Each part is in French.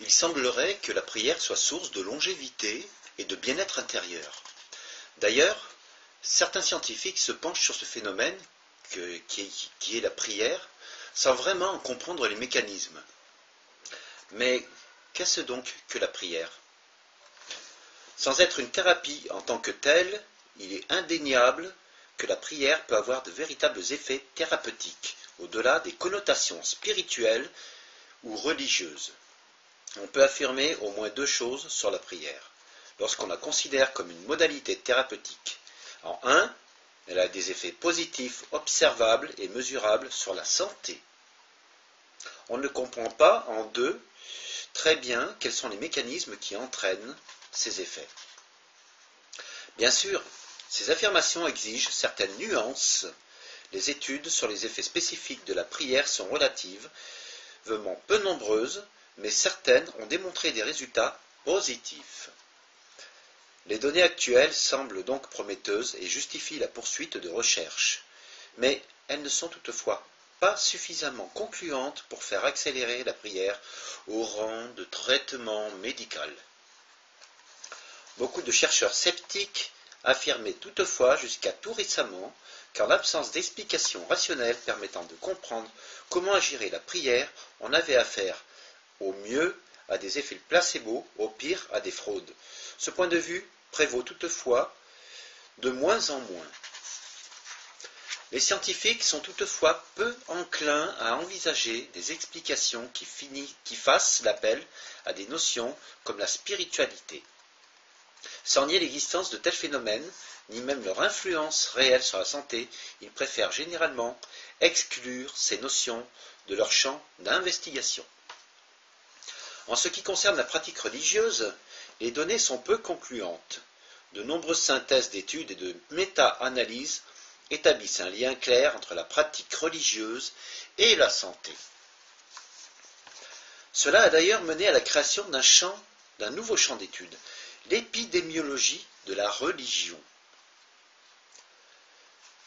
Il semblerait que la prière soit source de longévité et de bien-être intérieur. D'ailleurs, certains scientifiques se penchent sur ce phénomène qui est la prière, sans vraiment en comprendre les mécanismes. Mais qu'est-ce donc que la prière? Sans être une thérapie en tant que telle, il est indéniable que la prière peut avoir de véritables effets thérapeutiques, au-delà des connotations spirituelles ou religieuses. On peut affirmer au moins deux choses sur la prière, lorsqu'on la considère comme une modalité thérapeutique. En un, elle a des effets positifs observables et mesurables sur la santé. On ne comprend pas, en deux, très bien quels sont les mécanismes qui entraînent ces effets. Bien sûr, ces affirmations exigent certaines nuances. Les études sur les effets spécifiques de la prière sont relativement peu nombreuses, mais certaines ont démontré des résultats positifs. Les données actuelles semblent donc prometteuses et justifient la poursuite de recherches, mais elles ne sont toutefois pas suffisamment concluantes pour faire accélérer la prière au rang de traitement médical. Beaucoup de chercheurs sceptiques affirmaient toutefois jusqu'à tout récemment qu'en l'absence d'explications rationnelles permettant de comprendre comment agirait la prière, on avait affaire au mieux à des effets placebo, au pire à des fraudes. Ce point de vue prévaut toutefois de moins en moins. Les scientifiques sont toutefois peu enclins à envisager des explications qui fassent l'appel à des notions comme la spiritualité. Sans nier l'existence de tels phénomènes, ni même leur influence réelle sur la santé, ils préfèrent généralement exclure ces notions de leur champ d'investigation. En ce qui concerne la pratique religieuse, les données sont peu concluantes. De nombreuses synthèses d'études et de méta-analyses établissent un lien clair entre la pratique religieuse et la santé. Cela a d'ailleurs mené à la création d'un nouveau champ d'études, l'épidémiologie de la religion.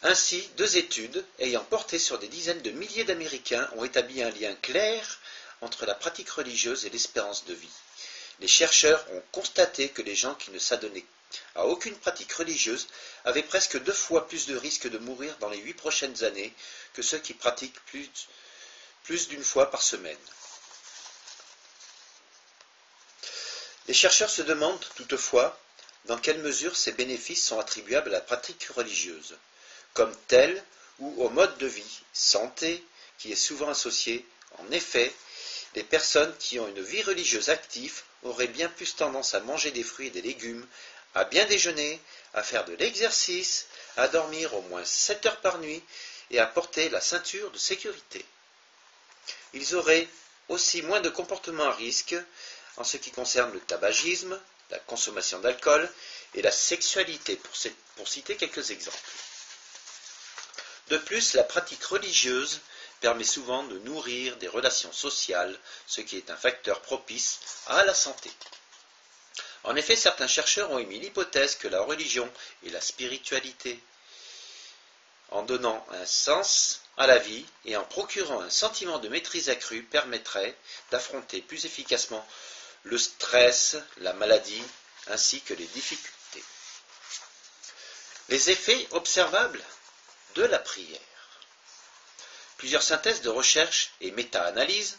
Ainsi, deux études ayant porté sur des dizaines de milliers d'Américains ont établi un lien clair entre la pratique religieuse et l'espérance de vie. Les chercheurs ont constaté que les gens qui ne s'adonnaient à aucune pratique religieuse avaient presque 2 fois plus de risques de mourir dans les 8 prochaines années que ceux qui pratiquent plus d'une fois par semaine. Les chercheurs se demandent toutefois dans quelle mesure ces bénéfices sont attribuables à la pratique religieuse, comme telle ou au mode de vie, santé, qui est souvent associé. En effet, les personnes qui ont une vie religieuse active auraient bien plus tendance à manger des fruits et des légumes, à bien déjeuner, à faire de l'exercice, à dormir au moins 7 heures par nuit et à porter la ceinture de sécurité. Ils auraient aussi moins de comportements à risque en ce qui concerne le tabagisme, la consommation d'alcool et la sexualité, pour citer quelques exemples. De plus, la pratique religieuse permet souvent de nourrir des relations sociales, ce qui est un facteur propice à la santé. En effet, certains chercheurs ont émis l'hypothèse que la religion et la spiritualité, en donnant un sens à la vie et en procurant un sentiment de maîtrise accrue, permettraient d'affronter plus efficacement le stress, la maladie, ainsi que les difficultés. Les effets observables de la prière. Plusieurs synthèses de recherche et méta-analyses,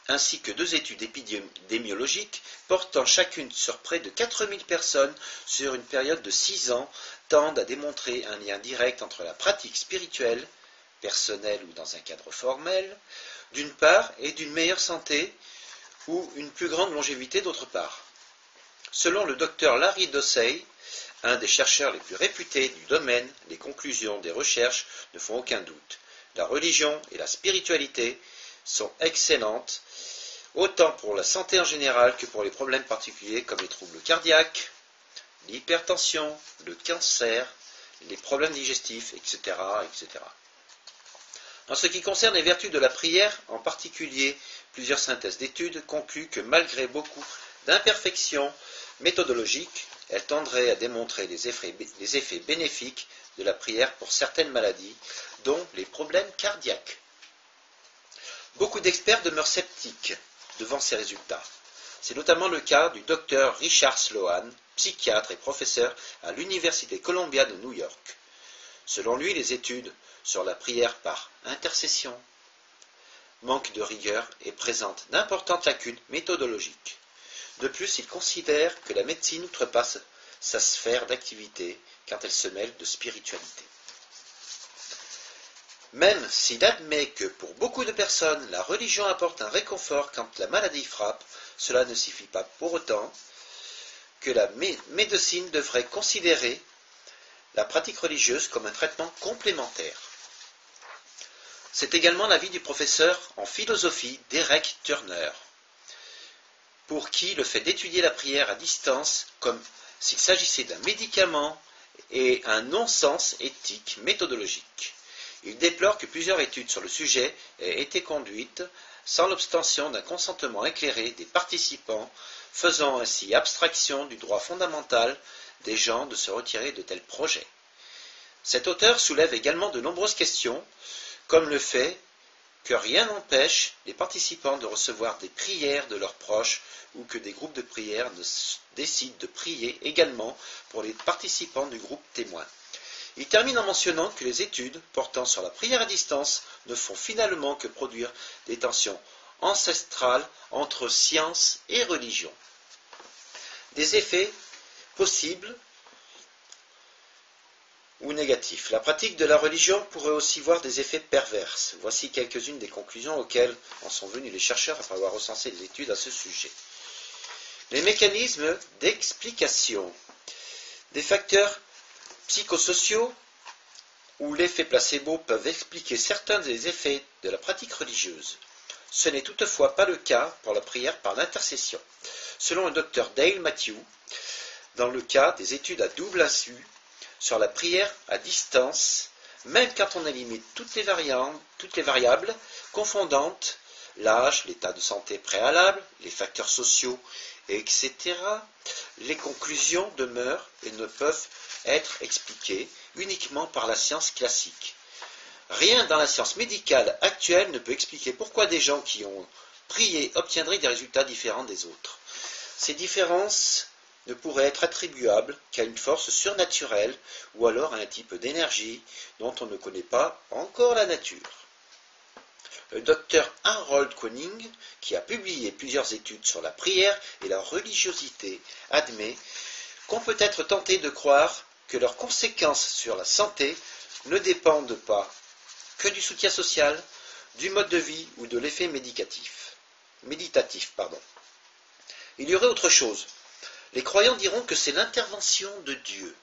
ainsi que 2 études épidémiologiques portant chacune sur près de 4000 personnes sur une période de 6 ans, tendent à démontrer un lien direct entre la pratique spirituelle, personnelle ou dans un cadre formel, d'une part, et d'une meilleure santé ou une plus grande longévité d'autre part. Selon le docteur Larry Dossey, un des chercheurs les plus réputés du domaine, les conclusions des recherches ne font aucun doute. La religion et la spiritualité sont excellentes, autant pour la santé en général que pour les problèmes particuliers comme les troubles cardiaques, l'hypertension, le cancer, les problèmes digestifs, etc., etc. En ce qui concerne les vertus de la prière, en particulier, plusieurs synthèses d'études concluent que malgré beaucoup d'imperfections méthodologiques, elles tendraient à démontrer les effets bénéfiques de la prière pour certaines maladies, dont les problèmes cardiaques. Beaucoup d'experts demeurent sceptiques devant ces résultats. C'est notamment le cas du docteur Richard Sloan, psychiatre et professeur à l'Université Columbia de New York. Selon lui, les études sur la prière par intercession manquent de rigueur et présentent d'importantes lacunes méthodologiques. De plus, il considère que la médecine outrepasse sa sphère d'activité quand elle se mêle de spiritualité. Même s'il admet que pour beaucoup de personnes, la religion apporte un réconfort quand la maladie frappe, cela ne signifie pas pour autant que la médecine devrait considérer la pratique religieuse comme un traitement complémentaire. C'est également l'avis du professeur en philosophie Derek Turner, pour qui le fait d'étudier la prière à distance comme s'il s'agissait d'un médicament est un non-sens éthique méthodologique. Il déplore que plusieurs études sur le sujet aient été conduites sans l'obtention d'un consentement éclairé des participants, faisant ainsi abstraction du droit fondamental des gens de se retirer de tels projets. Cet auteur soulève également de nombreuses questions, comme le fait que rien n'empêche les participants de recevoir des prières de leurs proches ou que des groupes de prière décident de prier également pour les participants du groupe témoin. Il termine en mentionnant que les études portant sur la prière à distance ne font finalement que produire des tensions ancestrales entre science et religion. Des effets possibles ou négatifs. La pratique de la religion pourrait aussi voir des effets pervers. Voici quelques-unes des conclusions auxquelles en sont venus les chercheurs après avoir recensé des études à ce sujet. Les mécanismes d'explication. Des facteurs psychosociaux ou l'effet placebo peuvent expliquer certains des effets de la pratique religieuse. Ce n'est toutefois pas le cas pour la prière par l'intercession. Selon le docteur Dale Matthew, dans le cas des études à double insu sur la prière à distance, même quand on élimine toutes les variables confondantes, l'âge, l'état de santé préalable, les facteurs sociaux, etc., les conclusions demeurent et ne peuvent être expliquées uniquement par la science classique. Rien dans la science médicale actuelle ne peut expliquer pourquoi des gens qui ont prié obtiendraient des résultats différents des autres. Ces différences ne pourraient être attribuables qu'à une force surnaturelle ou alors à un type d'énergie dont on ne connaît pas encore la nature. Le docteur Harold Koenig, qui a publié plusieurs études sur la prière et la religiosité, admet qu'on peut être tenté de croire que leurs conséquences sur la santé ne dépendent pas que du soutien social, du mode de vie ou de l'effet méditatif. Il y aurait autre chose. Les croyants diront que c'est l'intervention de Dieu.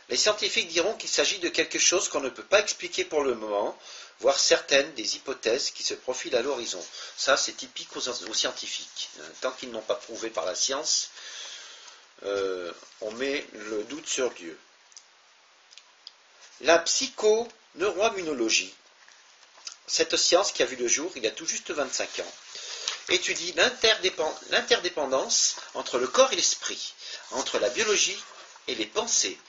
Les scientifiques diront qu'il s'agit de quelque chose qu'on ne peut pas expliquer pour le moment, voire certaines des hypothèses qui se profilent à l'horizon. Ça, c'est typique aux scientifiques. Tant qu'ils n'ont pas prouvé par la science, on met le doute sur Dieu. La psychoneuroimmunologie, cette science qui a vu le jour il y a tout juste 25 ans, étudie l'interdépendance entre le corps et l'esprit, entre la biologie et les pensées.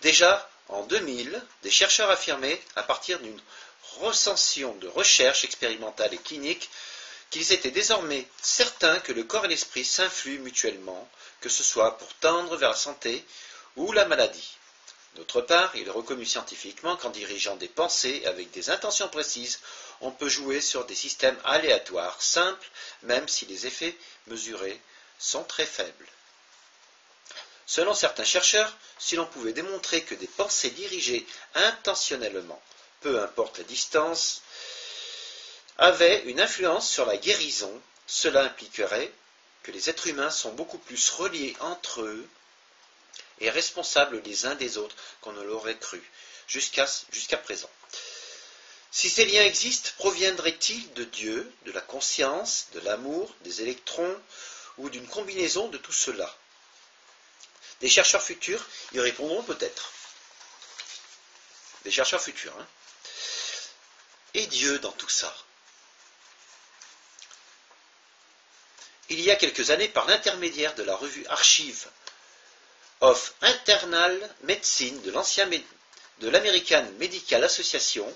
Déjà en 2000, des chercheurs affirmaient, à partir d'une recension de recherche expérimentale et clinique, qu'ils étaient désormais certains que le corps et l'esprit s'influent mutuellement, que ce soit pour tendre vers la santé ou la maladie. D'autre part, il est reconnu scientifiquement qu'en dirigeant des pensées avec des intentions précises, on peut jouer sur des systèmes aléatoires, simples, même si les effets mesurés sont très faibles. Selon certains chercheurs, si l'on pouvait démontrer que des pensées dirigées intentionnellement, peu importe la distance, avaient une influence sur la guérison, cela impliquerait que les êtres humains sont beaucoup plus reliés entre eux et responsables les uns des autres qu'on ne l'aurait cru jusqu'à présent. Si ces liens existent, proviendraient-ils de Dieu, de la conscience, de l'amour, des électrons ou d'une combinaison de tout cela? Des chercheurs futurs y répondront peut-être. Des chercheurs futurs, hein. Et Dieu dans tout ça? Il y a quelques années, par l'intermédiaire de la revue Archive of Internal Medicine de l'American Medical Association,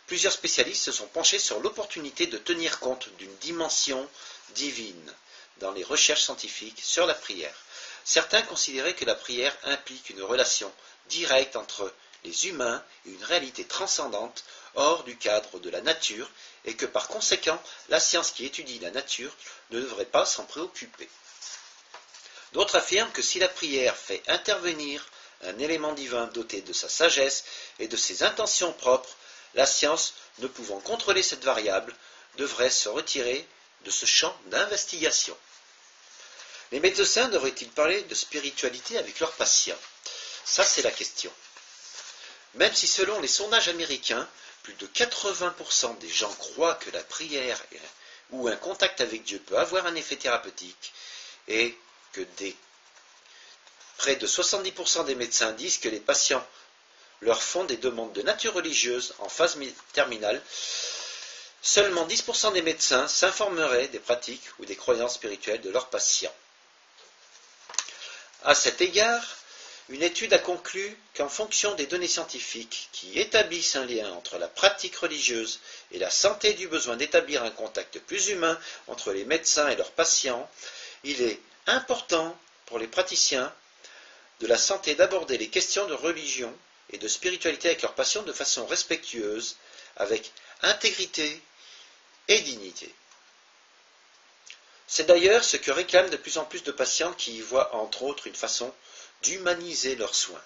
plusieurs spécialistes se sont penchés sur l'opportunité de tenir compte d'une dimension divine dans les recherches scientifiques sur la prière. Certains considéraient que la prière implique une relation directe entre les humains et une réalité transcendante hors du cadre de la nature et que par conséquent, la science qui étudie la nature ne devrait pas s'en préoccuper. D'autres affirment que si la prière fait intervenir un élément divin doté de sa sagesse et de ses intentions propres, la science, ne pouvant contrôler cette variable, devrait se retirer de ce champ d'investigation. Les médecins devraient-ils parler de spiritualité avec leurs patients? Ça, c'est la question. Même si selon les sondages américains, plus de 80% des gens croient que la prière ou un contact avec Dieu peut avoir un effet thérapeutique et que près de 70% des médecins disent que les patients leur font des demandes de nature religieuse en phase terminale, seulement 10% des médecins s'informeraient des pratiques ou des croyances spirituelles de leurs patients. À cet égard, une étude a conclu qu'en fonction des données scientifiques qui établissent un lien entre la pratique religieuse et la santé du besoin d'établir un contact plus humain entre les médecins et leurs patients, il est important pour les praticiens de la santé d'aborder les questions de religion et de spiritualité avec leurs patients de façon respectueuse, avec intégrité et dignité. C'est d'ailleurs ce que réclament de plus en plus de patients qui y voient entre autres une façon d'humaniser leurs soins.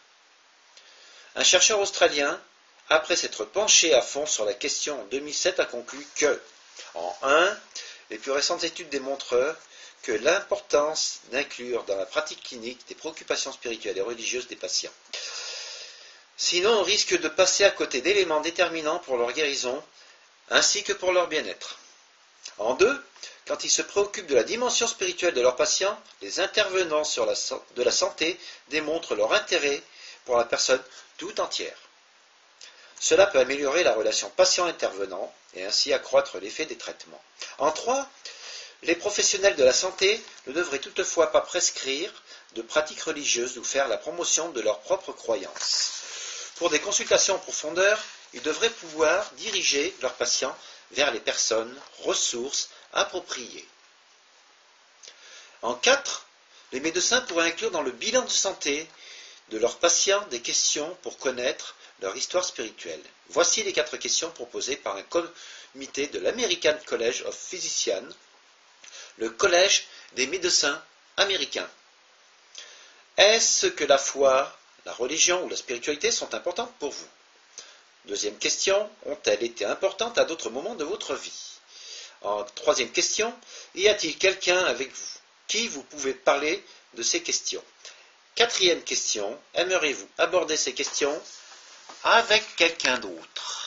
Un chercheur australien, après s'être penché à fond sur la question en 2007, a conclu que, en 1, les plus récentes études démontrent que l'importance d'inclure dans la pratique clinique des préoccupations spirituelles et religieuses des patients. Sinon, on risque de passer à côté d'éléments déterminants pour leur guérison, ainsi que pour leur bien-être. En 2, quand ils se préoccupent de la dimension spirituelle de leurs patients, les intervenants de la santé démontrent leur intérêt pour la personne tout entière. Cela peut améliorer la relation patient-intervenant et ainsi accroître l'effet des traitements. En 3, les professionnels de la santé ne devraient toutefois pas prescrire de pratiques religieuses ou faire la promotion de leurs propres croyances. Pour des consultations en profondeur, ils devraient pouvoir diriger leurs patients vers les personnes, ressources appropriées. En 4, les médecins pourraient inclure dans le bilan de santé de leurs patients des questions pour connaître leur histoire spirituelle. Voici les 4 questions proposées par un comité de l'American College of Physicians, le collège des médecins américains. Est-ce que la foi, la religion ou la spiritualité sont importantes pour vous? Deuxième question, ont-elles été importantes à d'autres moments de votre vie? Troisième question, y a-t-il quelqu'un avec vous qui vous pouvez parler de ces questions? Quatrième question, aimeriez-vous aborder ces questions avec quelqu'un d'autre?